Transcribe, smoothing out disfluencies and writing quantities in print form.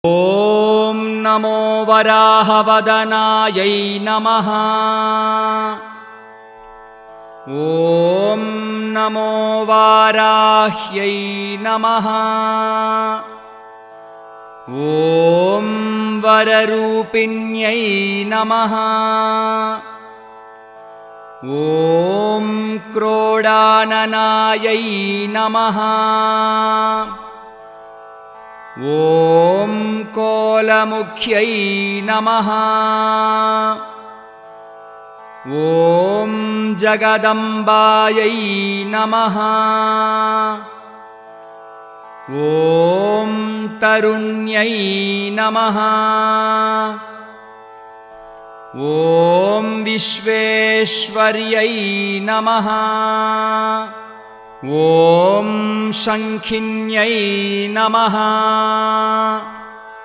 ॐ नमो वराहवदनायै नमः। ॐ नमो वाराह्यै नमः। ॐ वररूपिण्यै नमः। ॐ क्रोडाननायै नमः। ॐ कोलमुख्यै नमः। ॐ जगदम्बायै नमः। ॐ तरुण्यै नमः। ॐ विश्वेश्वर्यै नमः। ॐ शङ्खिन्यै नमः।